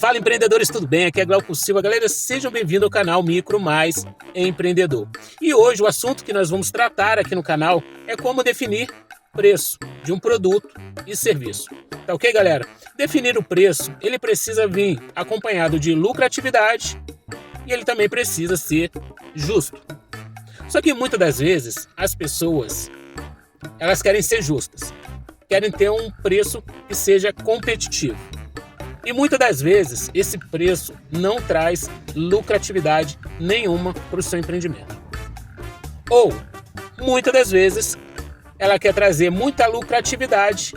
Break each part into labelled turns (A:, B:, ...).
A: Fala, empreendedores, tudo bem? Aqui é Glauco Silva. Galera, sejam bem-vindos ao canal Micro Mais Empreendedor. E hoje o assunto que nós vamos tratar aqui no canal é como definir preço de um produto e serviço. Tá ok, galera? Definir o preço, ele precisa vir acompanhado de lucratividade e ele também precisa ser justo. Só que muitas das vezes as pessoas, elas querem ser justas, querem ter um preço que seja competitivo. E muitas das vezes esse preço não traz lucratividade nenhuma para o seu empreendimento. Ou, muitas das vezes, ela quer trazer muita lucratividade,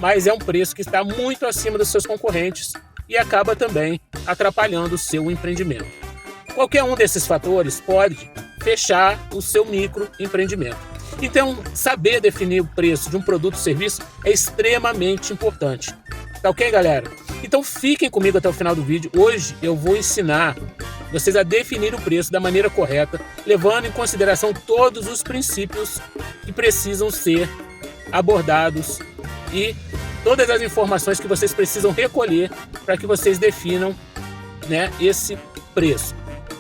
A: mas é um preço que está muito acima dos seus concorrentes e acaba também atrapalhando o seu empreendimento. Qualquer um desses fatores pode fechar o seu microempreendimento. Então, saber definir o preço de um produto ou serviço é extremamente importante. Tá ok, galera? Então fiquem comigo até o final do vídeo. Hoje eu vou ensinar vocês a definir o preço da maneira correta, levando em consideração todos os princípios que precisam ser abordados e todas as informações que vocês precisam recolher para que vocês definam, esse preço.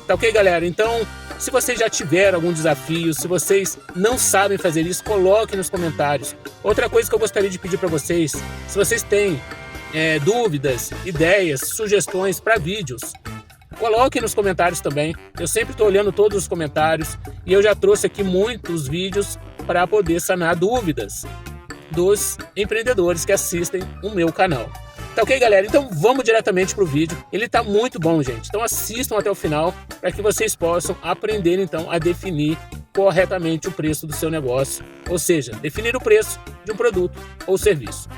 A: Tá ok, galera? Então, se vocês já tiveram algum desafio, se vocês não sabem fazer isso, coloquem nos comentários. Outra coisa que eu gostaria de pedir para vocês, se vocês têm dúvidas, ideias, sugestões para vídeos, coloquem nos comentários também. Eu sempre estou olhando todos os comentários e eu já trouxe aqui muitos vídeos para poder sanar dúvidas dos empreendedores que assistem o meu canal. Tá ok, galera? Então vamos diretamente para o vídeo. Ele tá muito bom, gente. Então assistam até o final para que vocês possam aprender então a definir corretamente o preço do seu negócio, ou seja, definir o preço de um produto ou serviço.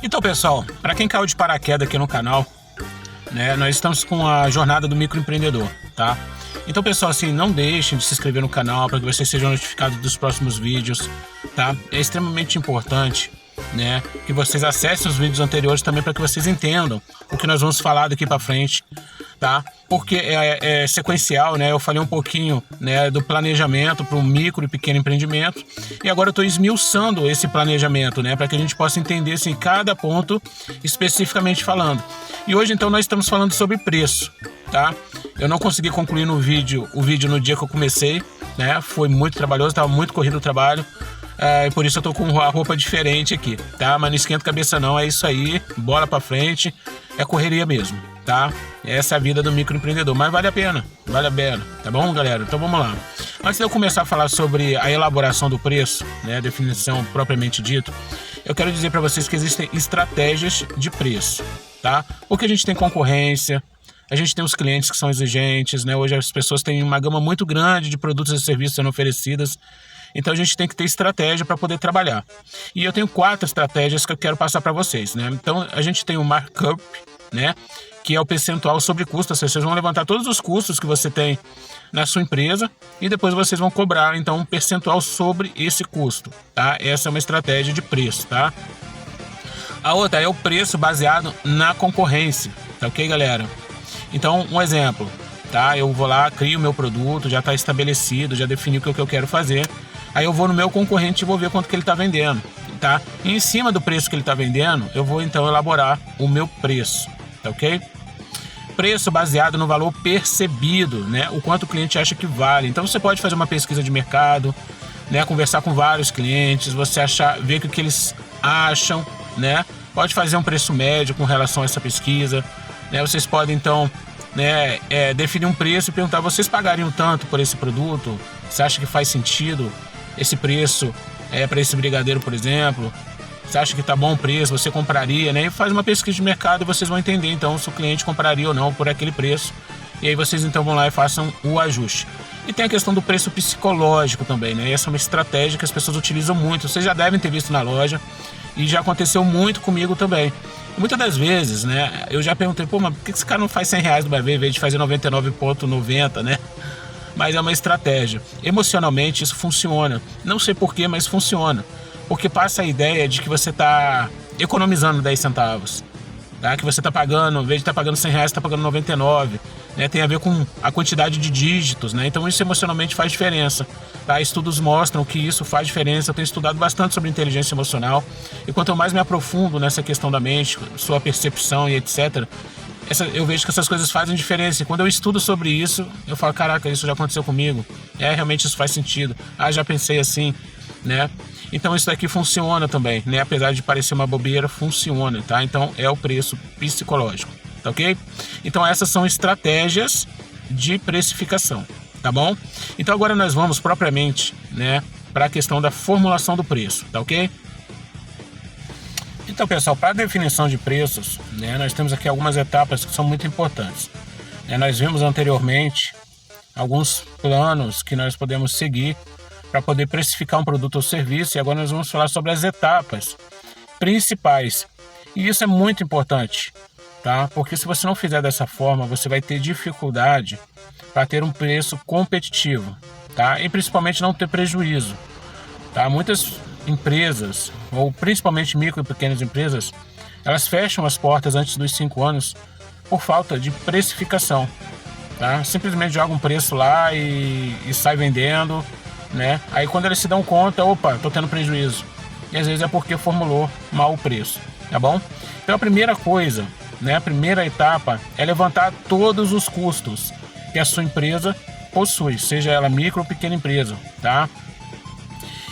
B: Então, pessoal, para quem caiu de paraquedas aqui no canal, nós estamos com a jornada do microempreendedor, tá? Então, pessoal, assim, não deixem de se inscrever no canal para que vocês sejam notificados dos próximos vídeos, tá? É extremamente importante, que vocês acessem os vídeos anteriores também para que vocês entendam o que nós vamos falar daqui para frente, tá? Porque é sequencial, Eu falei um pouquinho, do planejamento para um micro e pequeno empreendimento e agora eu estou esmiuçando esse planejamento, para que a gente possa entender assim, cada ponto especificamente falando. E hoje então nós estamos falando sobre preço, tá? Eu não consegui concluir o vídeo no dia que eu comecei, Foi muito trabalhoso, estava muito corrido o trabalho. E por isso eu tô com a roupa diferente aqui, tá? Mas não esquenta a cabeça não, é isso aí, bola pra frente, é correria mesmo, tá? Essa é a vida do microempreendedor, mas vale a pena, tá bom, galera? Então vamos lá. Antes de eu começar a falar sobre a elaboração do preço, a definição propriamente dito, eu quero dizer para vocês que existem estratégias de preço, tá? Porque a gente tem concorrência, a gente tem os clientes que são exigentes, Hoje as pessoas têm uma gama muito grande de produtos e serviços sendo oferecidas. Então a gente tem que ter estratégia para poder trabalhar. E eu tenho 4 estratégias que eu quero passar para vocês, Então a gente tem o markup, que é o percentual sobre custo. Vocês vão levantar todos os custos que você tem na sua empresa e depois vocês vão cobrar então um percentual sobre esse custo, tá? Essa é uma estratégia de preço, tá? A outra é o preço baseado na concorrência, tá ok, galera? Então, um exemplo, tá? Eu vou lá, crio o meu produto, já está estabelecido, já defini o que eu quero fazer. Aí eu vou no meu concorrente e vou ver quanto que ele está vendendo, tá? E em cima do preço que ele está vendendo, eu vou então elaborar o meu preço, tá ok? Preço baseado no valor percebido, o quanto o cliente acha que vale. Então você pode fazer uma pesquisa de mercado, conversar com vários clientes, você ver o que eles acham, Pode fazer um preço médio com relação a essa pesquisa, Vocês podem então definir um preço e perguntar: vocês pagariam tanto por esse produto? Você acha que faz sentido esse preço para esse brigadeiro, por exemplo? Você acha que tá bom o preço? Você compraria, E faz uma pesquisa de mercado e vocês vão entender então se o cliente compraria ou não por aquele preço. E aí vocês então vão lá e façam o ajuste. E tem a questão do preço psicológico também, Essa é uma estratégia que as pessoas utilizam muito. Vocês já devem ter visto na loja e já aconteceu muito comigo também. Muitas das vezes, eu já perguntei: mas por que esse cara não faz R$100 do BV em vez de fazer 99,90, Mas é uma estratégia. Emocionalmente isso funciona. Não sei porquê, mas funciona. Porque passa a ideia de que você está economizando 10 centavos. Tá? Que você está pagando, em vez de estar pagando R$100, está pagando 99. né, tem a ver com a quantidade de dígitos, né? Então isso emocionalmente faz diferença, tá? Estudos mostram que isso faz diferença. Eu tenho estudado bastante sobre inteligência emocional e quanto mais me aprofundo nessa questão da mente, sua percepção e etc., eu vejo que essas coisas fazem diferença. E quando eu estudo sobre isso, eu falo, caraca, isso já aconteceu comigo. Realmente isso faz sentido. Já pensei assim, né? Então isso daqui funciona também, né? Apesar de parecer uma bobeira, funciona, tá? Então é o preço psicológico, tá ok? Então essas são estratégias de precificação, tá bom? Então agora nós vamos propriamente, né, para a questão da formulação do preço, tá ok? Então, pessoal, para a definição de preços, né, nós temos aqui algumas etapas que são muito importantes. Nós vimos anteriormente alguns planos que nós podemos seguir para poder precificar um produto ou serviço, e agora nós vamos falar sobre as etapas principais. E isso é muito importante, tá? Porque se você não fizer dessa forma, você vai ter dificuldade para ter um preço competitivo, tá? E principalmente não ter prejuízo, tá? Muitas empresas, ou principalmente micro e pequenas empresas, elas fecham as portas antes dos 5 anos por falta de precificação, tá? Simplesmente joga um preço lá e sai vendendo, né? Aí quando eles se dão conta, opa, tô tendo prejuízo. E às vezes é porque formulou mal o preço, tá bom? Então a primeira coisa, né, a primeira etapa é levantar todos os custos que a sua empresa possui, seja ela micro ou pequena empresa, tá?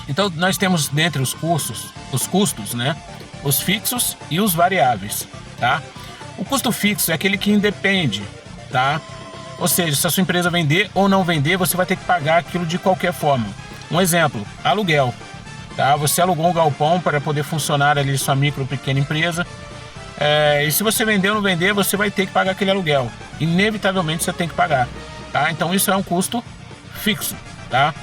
B: Então nós temos dentre os custos, né, os fixos e os variáveis, tá? O custo fixo é aquele que independe, tá? Ou seja, se a sua empresa vender ou não vender, você vai ter que pagar aquilo de qualquer forma. Um exemplo, aluguel, tá? Você alugou um galpão para poder funcionar ali sua micro ou pequena empresa, e se você vender ou não vender, você vai ter que pagar aquele aluguel. Inevitavelmente você tem que pagar, tá? Então isso é um custo fixo, tá?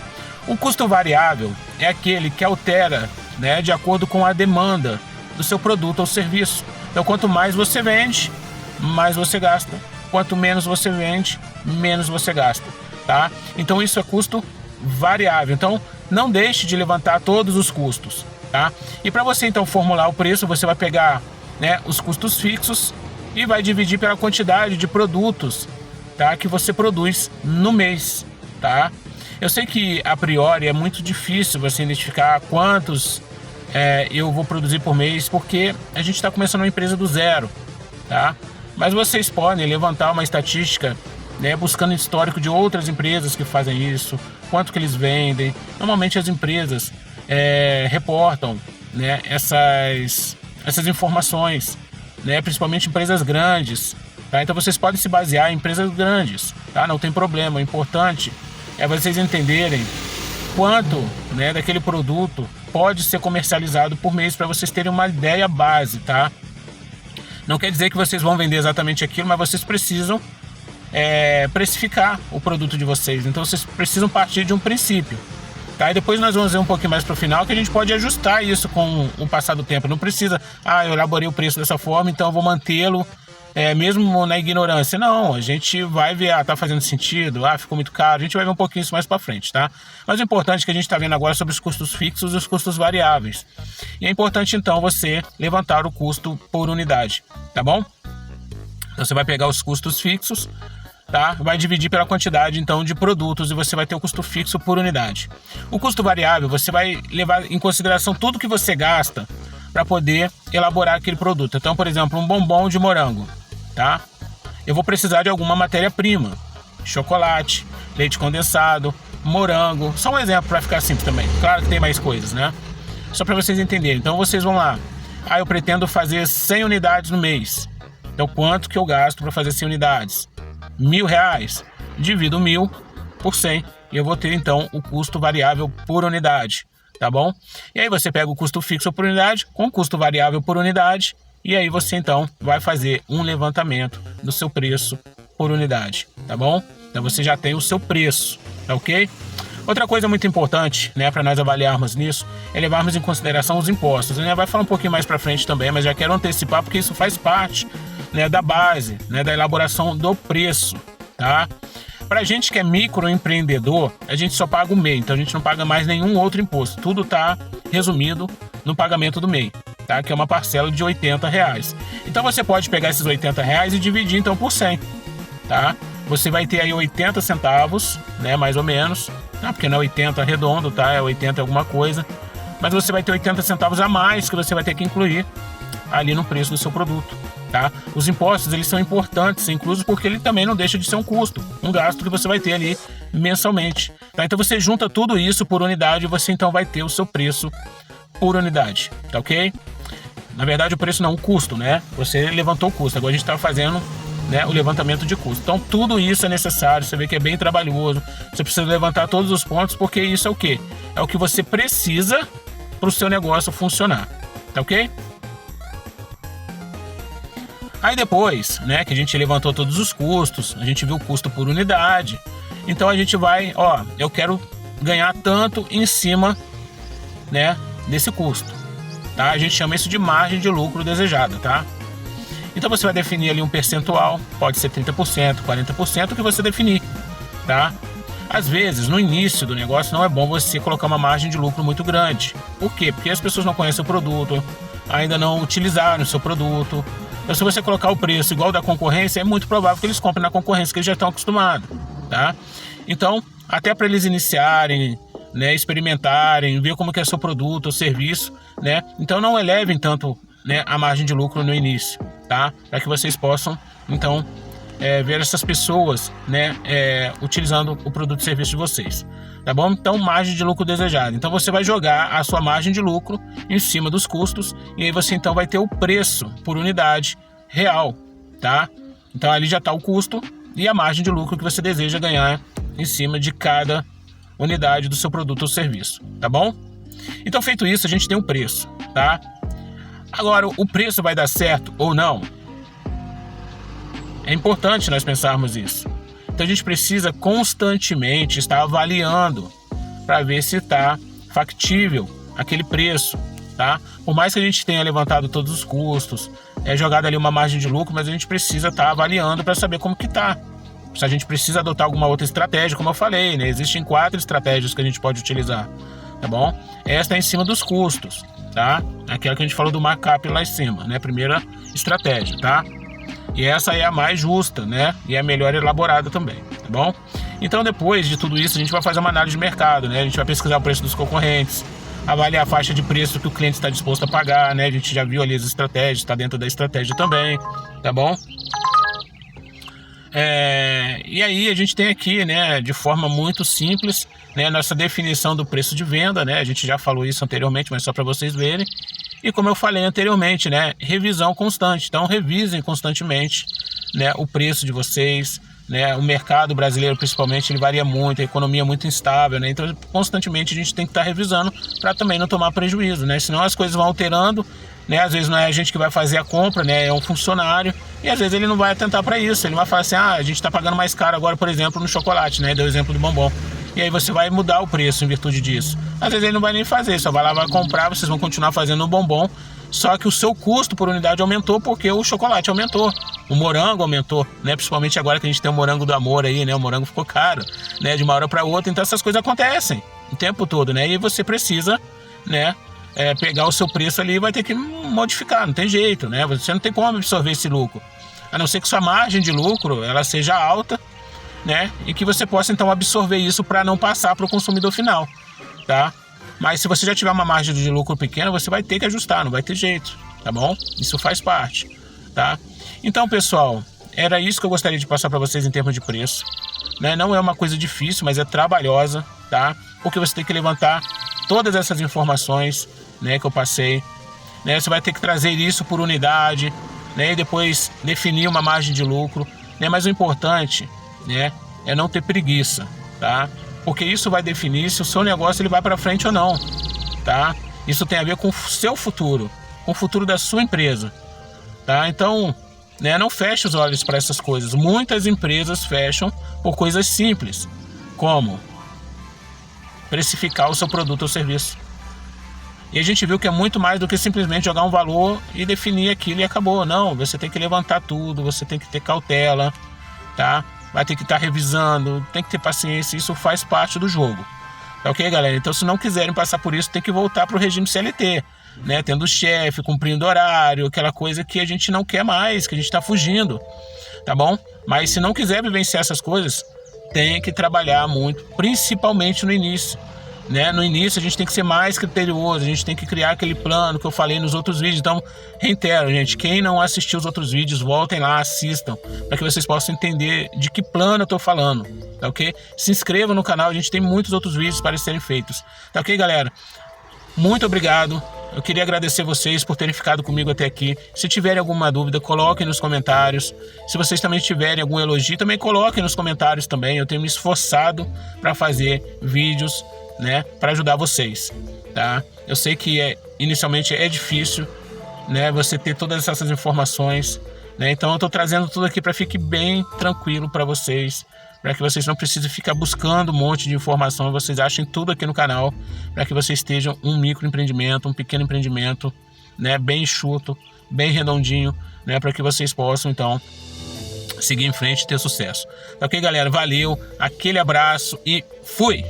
B: O custo variável é aquele que altera, né, de acordo com a demanda do seu produto ou serviço. Então, quanto mais você vende, mais você gasta. Quanto menos você vende, menos você gasta, tá? Então, isso é custo variável. Então, não deixe de levantar todos os custos, tá? E para você, então, formular o preço, você vai pegar, né, os custos fixos e vai dividir pela quantidade de produtos, tá, que você produz no mês, tá? Eu sei que a priori é muito difícil você identificar quantos eu vou produzir por mês, porque a gente está começando uma empresa do zero, tá? Mas vocês podem levantar uma estatística, né, buscando histórico de outras empresas que fazem isso, quanto que eles vendem. Normalmente as empresas reportam, né, essas informações, né, principalmente empresas grandes, tá? Então vocês podem se basear em empresas grandes, tá? Não tem problema, o importante é vocês entenderem quanto, né, daquele produto pode ser comercializado por mês, para vocês terem uma ideia base, tá? Não quer dizer que vocês vão vender exatamente aquilo, mas vocês precisam precificar o produto de vocês. Então vocês precisam partir de um princípio, tá? E depois nós vamos ver um pouquinho mais para o final que a gente pode ajustar isso com o passar do tempo. Não precisa, eu elaborei o preço dessa forma, então eu vou mantê-lo mesmo na ignorância. Não, a gente vai ver, tá fazendo sentido, ficou muito caro. A gente vai ver um pouquinho isso mais para frente, tá? Mas o importante é que a gente está vendo agora sobre os custos fixos e os custos variáveis. E é importante então você levantar o custo por unidade, tá bom? Então você vai pegar os custos fixos, tá? Vai dividir pela quantidade então de produtos e você vai ter o custo fixo por unidade. O custo variável, você vai levar em consideração tudo que você gasta para poder elaborar aquele produto. Então, por exemplo, um bombom de morango, tá? Eu vou precisar de alguma matéria-prima, chocolate, leite condensado, morango. Só um exemplo para ficar simples também. Claro que tem mais coisas, né? Só para vocês entenderem. Então vocês vão lá. Eu pretendo fazer 100 unidades no mês. Então quanto que eu gasto para fazer 100 unidades? R$1.000. Divido 1.000 por 100 e eu vou ter então o custo variável por unidade, tá bom? E aí você pega o custo fixo por unidade com o custo variável por unidade e aí você então vai fazer um levantamento do seu preço por unidade, tá bom? Então você já tem o seu preço, tá ok? Outra coisa muito importante, né, para nós avaliarmos nisso, é levarmos em consideração os impostos. A gente vai falar um pouquinho mais para frente também, mas já quero antecipar porque isso faz parte, né, da base, né, da elaboração do preço, tá? Pra gente que é microempreendedor, a gente só paga o MEI, então a gente não paga mais nenhum outro imposto. Tudo tá resumido no pagamento do MEI, tá? Que é uma parcela de R$80. Então você pode pegar esses R$80 e dividir então por 100, tá? você vai ter aí 80 centavos, né, mais ou menos, tá? Porque não é 80 redondo, tá? É 80 alguma coisa. Mas você vai ter 80 centavos a mais que você vai ter que incluir ali no preço do seu produto, tá? Os impostos, eles são importantes, incluso porque ele também não deixa de ser um custo, um gasto que você vai ter ali mensalmente, tá? Então você junta tudo isso por unidade e você então vai ter o seu preço por unidade, tá ok? Na verdade o preço não, o custo, né? Você levantou o custo, agora a gente está fazendo, né, o levantamento de custo. Então tudo isso é necessário, você vê que é bem trabalhoso, você precisa levantar todos os pontos, porque isso é o quê? É o que você precisa para o seu negócio funcionar, tá ok? Aí depois, né, que a gente levantou todos os custos, a gente viu o custo por unidade, então a gente vai, ó, eu quero ganhar tanto em cima, né, desse custo, tá? A gente chama isso de margem de lucro desejada, tá? Então você vai definir ali um percentual, pode ser 30%, 40%, o que você definir, tá? Às vezes, no início do negócio, não é bom você colocar uma margem de lucro muito grande. Por quê? Porque as pessoas não conhecem o produto, ainda não utilizaram o seu produto. Então, se você colocar o preço igual da concorrência, é muito provável que eles comprem na concorrência, que eles já estão acostumados, tá? Então, até para eles iniciarem, né, experimentarem, ver como que é seu produto ou serviço, né? Então, não elevem tanto, né, a margem de lucro no início, tá? Para que vocês possam, então, ver essas pessoas, né, utilizando o produto e serviço de vocês, tá bom? Então, margem de lucro desejada. Então, você vai jogar a sua margem de lucro em cima dos custos e aí você então vai ter o preço por unidade real, tá? Então, ali já está o custo e a margem de lucro que você deseja ganhar em cima de cada unidade do seu produto ou serviço, tá bom? Então, feito isso, a gente tem um preço, tá? Agora, o preço vai dar certo ou não? É importante nós pensarmos isso. Então a gente precisa constantemente estar avaliando para ver se está factível aquele preço, tá? Por mais que a gente tenha levantado todos os custos, jogado ali uma margem de lucro, mas a gente precisa estar avaliando para saber como que está. Se a gente precisa adotar alguma outra estratégia, como eu falei, né? Existem 4 estratégias que a gente pode utilizar, tá bom? Esta é em cima dos custos, tá? Aquela que a gente falou do markup lá em cima, né? Primeira estratégia, tá? E essa é a mais justa, né? E a melhor elaborada também, tá bom? Então, depois de tudo isso, a gente vai fazer uma análise de mercado, né? A gente vai pesquisar o preço dos concorrentes, avaliar a faixa de preço que o cliente está disposto a pagar, né? A gente já viu ali as estratégias, está dentro da estratégia também, tá bom? E aí a gente tem aqui, né, de forma muito simples, né, nossa definição do preço de venda, né? A gente já falou isso anteriormente, mas só para vocês verem. E como eu falei anteriormente, né, revisão constante. Então revisem constantemente, né, o preço de vocês, né? O mercado brasileiro principalmente, ele varia muito, a economia é muito instável, né? Então constantemente a gente tem que estar revisando para também não tomar prejuízo, né? Senão as coisas vão alterando, né? Às vezes não é a gente que vai fazer a compra, né? É um funcionário e às vezes ele não vai atentar para isso, ele vai falar assim, a gente está pagando mais caro agora, por exemplo, no chocolate, né? Deu o exemplo do bombom. E aí você vai mudar o preço em virtude disso. Às vezes ele não vai nem fazer, só vai lá, vai comprar, vocês vão continuar fazendo o bombom, só que o seu custo por unidade aumentou porque o chocolate aumentou, o morango aumentou, né? Principalmente agora que a gente tem o morango do amor aí, né? O morango ficou caro, né? De uma hora para outra, então essas coisas acontecem o tempo todo, né? E você precisa, né? Pegar o seu preço ali e vai ter que modificar, não tem jeito, né? Você não tem como absorver esse lucro, a não ser que sua margem de lucro ela seja alta, né? E que você possa então absorver isso para não passar para o consumidor final, tá? Mas se você já tiver uma margem de lucro pequena, você vai ter que ajustar, não vai ter jeito, tá bom? Isso faz parte, tá? Então, pessoal, era isso que eu gostaria de passar para vocês em termos de preço, né? Não é uma coisa difícil, mas é trabalhosa, tá? Porque você tem que levantar todas essas informações, né, que eu passei, né? Você vai ter que trazer isso por unidade, né? E depois definir uma margem de lucro, né? Mas o importante, né, é não ter preguiça, tá? Porque isso vai definir se o seu negócio ele vai para frente ou não, tá? Isso tem a ver com o seu futuro, com o futuro da sua empresa, tá? Então, né, não feche os olhos para essas coisas. Muitas empresas fecham por coisas simples, como precificar o seu produto ou serviço. E a gente viu que é muito mais do que simplesmente jogar um valor e definir aquilo e acabou. Não, você tem que levantar tudo, você tem que ter cautela, tá? Vai ter que estar revisando, tem que ter paciência, isso faz parte do jogo. Tá ok, galera? Então, se não quiserem passar por isso, tem que voltar para o regime CLT, né? Tendo chefe, cumprindo horário, aquela coisa que a gente não quer mais, que a gente está fugindo. tá bom? Mas se não quiser vivenciar essas coisas, tem que trabalhar muito, principalmente no início, né? No início a gente tem que ser mais criterioso, a gente tem que criar aquele plano que eu falei nos outros vídeos. Então, reitero, gente, quem não assistiu os outros vídeos, voltem lá, assistam, para que vocês possam entender de que plano eu tô falando, tá ok? Se inscrevam no canal, a gente tem muitos outros vídeos para serem feitos, tá ok, galera? Muito obrigado. Eu queria agradecer vocês por terem ficado comigo até aqui. Se tiverem alguma dúvida, coloquem nos comentários. Se vocês também tiverem algum elogio, também coloquem nos comentários também. Eu tenho me esforçado para fazer vídeos, né, para ajudar vocês, tá? Eu sei que inicialmente é difícil, né, você ter todas essas informações, né? Então eu estou trazendo tudo aqui para fique bem tranquilo para vocês, para que vocês não precisem ficar buscando um monte de informação, vocês achem tudo aqui no canal, para que vocês estejam um microempreendimento, um pequeno empreendimento, né, bem enxuto, bem redondinho, né, para que vocês possam então seguir em frente e ter sucesso. Ok, galera? Valeu, aquele abraço e fui!